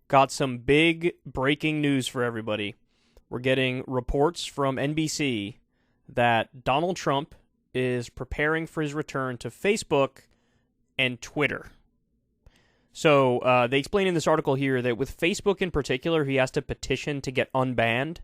got some big breaking news for everybody. We're getting reports from NBC that Donald Trump is preparing for his return to Facebook and Twitter. So they explain in this article here that with Facebook in particular, he has to petition to get unbanned.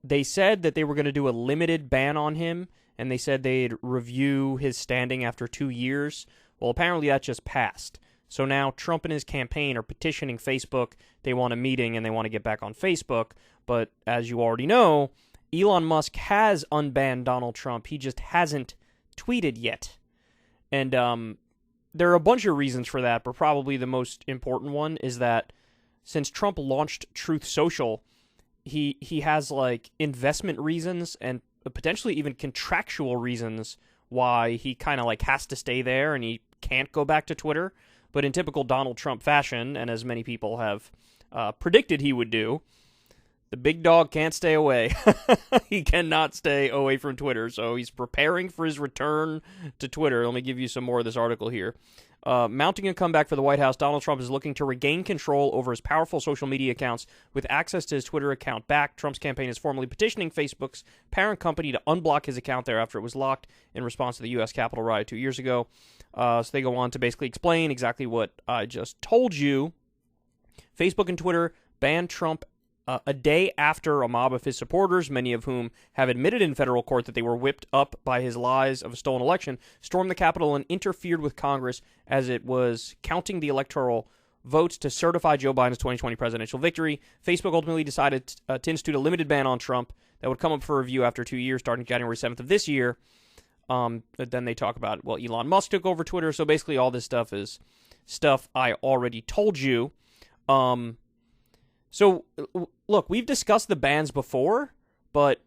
They said that they were going to do a limited ban on him, and they said they'd review his standing after 2 years. Well, apparently that just passed. So now Trump and his campaign are petitioning Facebook. They want a meeting and they want to get back on Facebook. But as you already know, Elon Musk has unbanned Donald Trump. He just hasn't tweeted yet. And there are a bunch of reasons for that, but probably the most important one is that since Trump launched Truth Social, he has like investment reasons and potentially even contractual reasons why he kind of like has to stay there and he can't go back to Twitter. But in typical Donald Trump fashion, and as many people have predicted he would do, the big dog can't stay away. He cannot stay away from Twitter, so he's preparing for his return to Twitter. Let me give you some more of this article here. Mounting a comeback for the White House, Donald Trump is looking to regain control over his powerful social media accounts with access to his Twitter account back. Trump's campaign is formally petitioning Facebook's parent company to unblock his account there after it was locked in response to the U.S. Capitol riot 2 years ago. So they go on to basically explain exactly what I just told you. Facebook and Twitter banned Trump a day after a mob of his supporters, many of whom have admitted in federal court that they were whipped up by his lies of a stolen election, stormed the Capitol and interfered with Congress as it was counting the electoral votes to certify Joe Biden's 2020 presidential victory. Facebook ultimately decided to institute a limited ban on Trump that would come up for review after 2 years, starting January 7th of this year. Then they talk about, well, Elon Musk took over Twitter, so basically all this stuff is stuff I already told you. So, look, we've discussed the bans before, but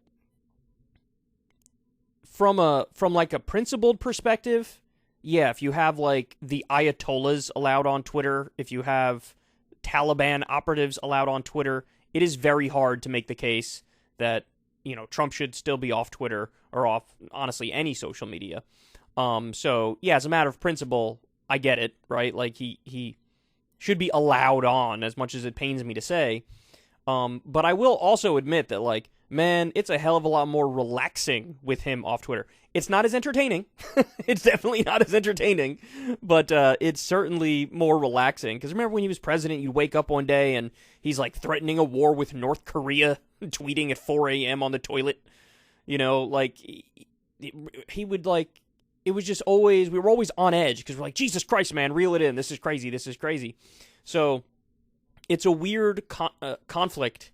from like a principled perspective, yeah, if you have like the Ayatollahs allowed on Twitter, if you have Taliban operatives allowed on Twitter, it is very hard to make the case that, you know, Trump should still be off Twitter or off, honestly, any social media. So, yeah, as a matter of principle, I get it, right? Like, he should be allowed on, as much as it pains me to say. But I will also admit that, like, man, it's a hell of a lot more relaxing with him off Twitter. It's not as entertaining. It's definitely not as entertaining, but it's certainly more relaxing. Because remember when he was president, you'd wake up one day and he's, like, threatening a war with North Korea, tweeting at 4 a.m. on the toilet. You know, like, he would, like, it was just always, we were always on edge because we're like, Jesus Christ, man, reel it in. This is crazy. This is crazy. So it's a weird conflict,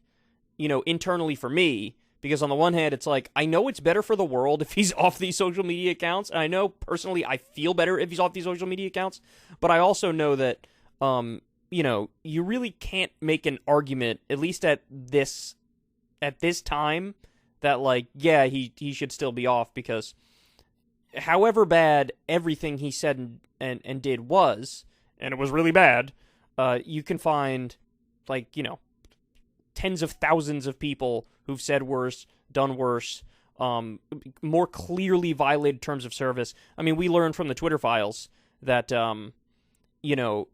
you know, internally for me, because on the one hand, it's like, I know it's better for the world if he's off these social media accounts. And I know personally I feel better if he's off these social media accounts. But I also know that, you know, you really can't make an argument, at least at this time, that like, yeah, he should still be off, because however bad everything he said and did was, and it was really bad, you can find, like, you know, tens of thousands of people who've said worse, done worse, more clearly violated terms of service. I mean, we learned from the Twitter files that, you know,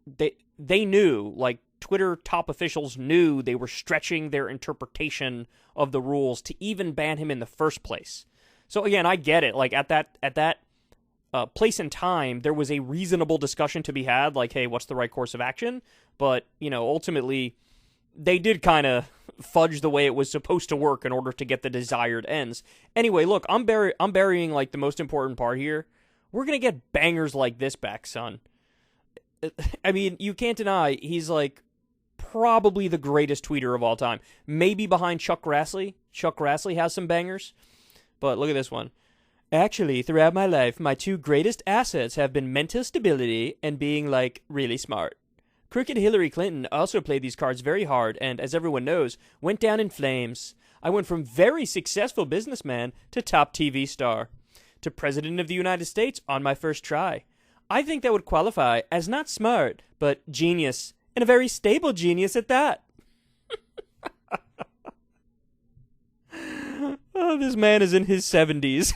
they knew, like, Twitter top officials knew they were stretching their interpretation of the rules to even ban him in the first place. So again, I get it. Like, at that place and time, there was a reasonable discussion to be had. Like, hey, what's the right course of action? But, you know, ultimately, they did kind of fudge the way it was supposed to work in order to get the desired ends. Anyway, look, I'm burying like the most important part here. We're gonna get bangers like this back, son. I mean, you can't deny he's like probably the greatest tweeter of all time. Maybe behind Chuck Grassley. Chuck Grassley has some bangers. But look at this one. Actually, throughout my life, my two greatest assets have been mental stability and being, like, really smart. Crooked Hillary Clinton also played these cards very hard and, as everyone knows, went down in flames. I went from very successful businessman to top TV star. To President of the United States on my first try. I think that would qualify as not smart, but genius, and a very stable genius at that. Oh, this man is in his 70s.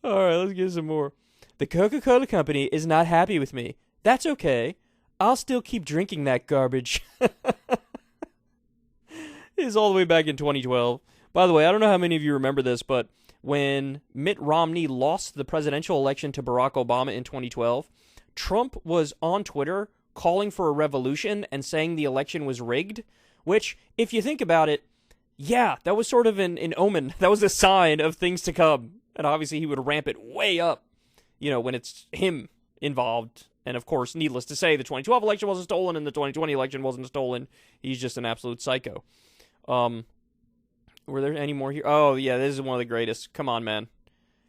All right, let's get some more. The Coca-Cola Company is not happy with me. That's okay. I'll still keep drinking that garbage. Is all the way back in 2012. By the way, I don't know how many of you remember this, but when Mitt Romney lost the presidential election to Barack Obama in 2012, Trump was on Twitter calling for a revolution and saying the election was rigged, which, if you think about it, yeah, that was sort of an omen. That was a sign of things to come. And obviously he would ramp it way up, when it's him involved. And of course, needless to say, the 2012 election wasn't stolen and the 2020 election wasn't stolen. He's just an absolute psycho. Were there any more here? Oh, yeah, this is one of the greatest. Come on, man.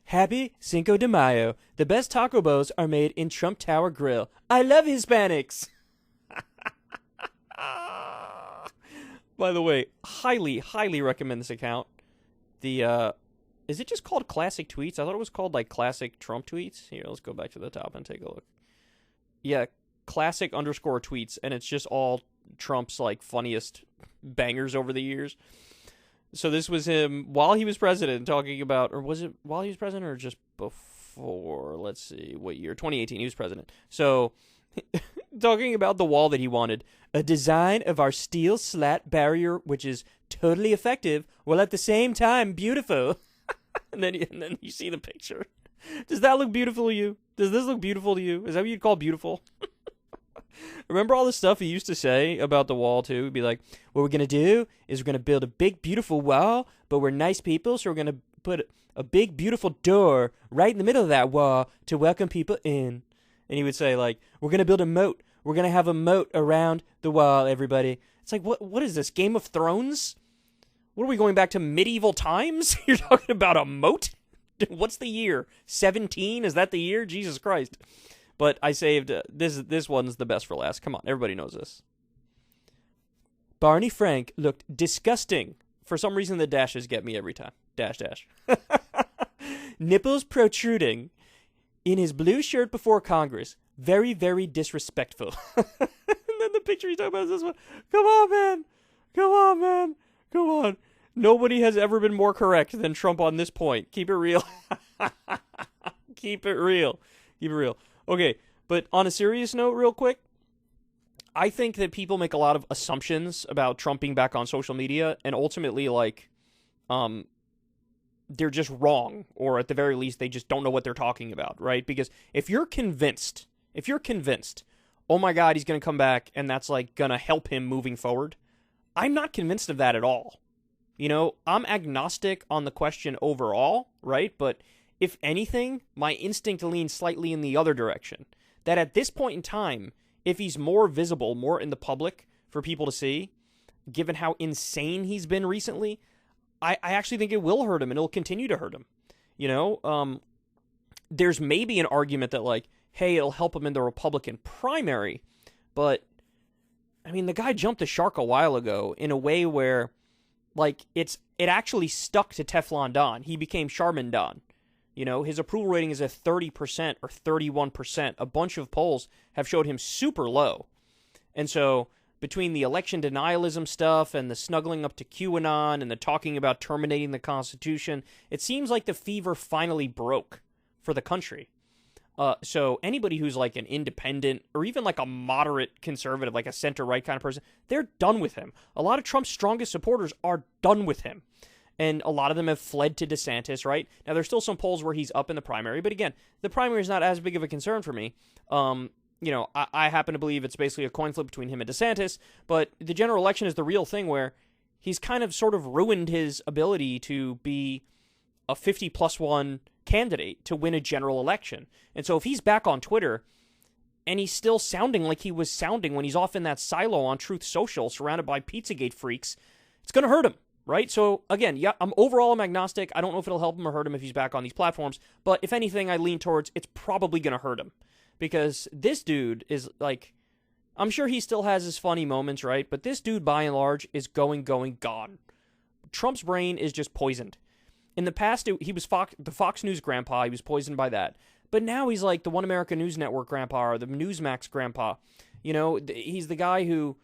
Happy Cinco de Mayo. The best taco bows are made in Trump Tower Grill. I love Hispanics. By the way, highly, highly recommend this account. Is it just called Classic Tweets? I thought it was called, Classic Trump Tweets. Here, let's go back to the top and take a look. Yeah, Classic_Tweets, and it's just all Trump's, funniest bangers over the years. So this was him while he was president talking about, or was it while he was president or just before? Let's see, what year? 2018, he was president. So, talking about the wall that he wanted. A design of our steel slat barrier, which is totally effective, while at the same time beautiful. and then you see the picture. Does that look beautiful to you? Does this look beautiful to you? Is that what you'd call beautiful? Remember all the stuff he used to say about the wall, too? He'd be like, what we're going to do is we're going to build a big, beautiful wall, but we're nice people, so we're going to put a big, beautiful door right in the middle of that wall to welcome people in. And he would say, we're going to build a moat. We're going to have a moat around the wall, everybody. It's like, what is this, Game of Thrones? What are we, going back to medieval times? You're talking about a moat? What's the year? 17? Is that the year? Jesus Christ. But I saved, this one's the best for last. Come on, everybody knows this. Barney Frank looked disgusting. For some reason, the dashes get me every time. Dash, dash. Nipples protruding in his blue shirt before Congress. Very, very disrespectful. And then the picture he's talking about is this one. Come on, man. Come on, man. Come on. Nobody has ever been more correct than Trump on this point. Keep it real. Keep it real. Keep it real. Okay, but on a serious note, real quick, I think that people make a lot of assumptions about Trump being back on social media, and ultimately, they're just wrong, or at the very least, they just don't know what they're talking about, right? Because if you're convinced, oh my God, he's going to come back, and that's, going to help him moving forward, I'm not convinced of that at all. I'm agnostic on the question overall, right? But if anything, my instinct leans slightly in the other direction. That at this point in time, if he's more visible, more in the public for people to see, given how insane he's been recently, I actually think it will hurt him, and it'll continue to hurt him. There's maybe an argument that, hey, it'll help him in the Republican primary, but, the guy jumped the shark a while ago in a way where, it actually stuck to Teflon Don. He became Charmin Don. His approval rating is at 30% or 31%. A bunch of polls have showed him super low. And so, between the election denialism stuff and the snuggling up to QAnon and the talking about terminating the Constitution, it seems like the fever finally broke for the country. So, anybody who's an independent or even a moderate conservative, a center-right kind of person, they're done with him. A lot of Trump's strongest supporters are done with him. And a lot of them have fled to DeSantis, right? Now, there's still some polls where he's up in the primary. But again, the primary is not as big of a concern for me. I happen to believe it's basically a coin flip between him and DeSantis. But the general election is the real thing where he's kind of sort of ruined his ability to be a 50+1 candidate to win a general election. And so if he's back on Twitter and he's still sounding like he was sounding when he's off in that silo on Truth Social surrounded by Pizzagate freaks, it's going to hurt him. Right? So, again, yeah, I'm agnostic. I don't know if it'll help him or hurt him if he's back on these platforms. But if anything, I lean towards it's probably going to hurt him. Because this dude is, I'm sure he still has his funny moments, right? But this dude, by and large, is going, gone. Trump's brain is just poisoned. In the past, he was the Fox News grandpa. He was poisoned by that. But now he's like the One America News Network grandpa or the Newsmax grandpa. He's the guy who,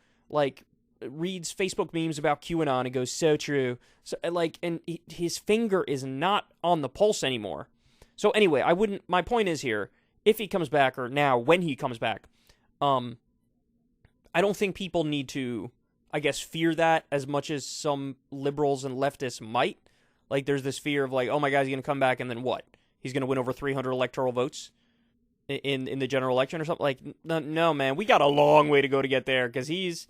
reads Facebook memes about QAnon and goes, so true. So, and his finger is not on the pulse anymore. So anyway, my point is here, if he comes back, or now when he comes back, I don't think people need to, I guess, fear that as much as some liberals and leftists might. Like, there's this fear of, like, oh my God, he's going to come back and then what? He's going to win over 300 electoral votes in the general election or something? Like, no, man, we got a long way to go to get there, because he is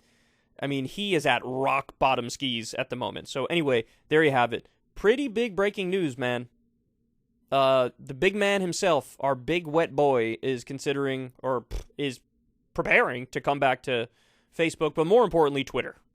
at rock bottom skis at the moment. So anyway, there you have it. Pretty big breaking news, man. The big man himself, our big wet boy, is considering, or is preparing to come back to Facebook, but more importantly, Twitter.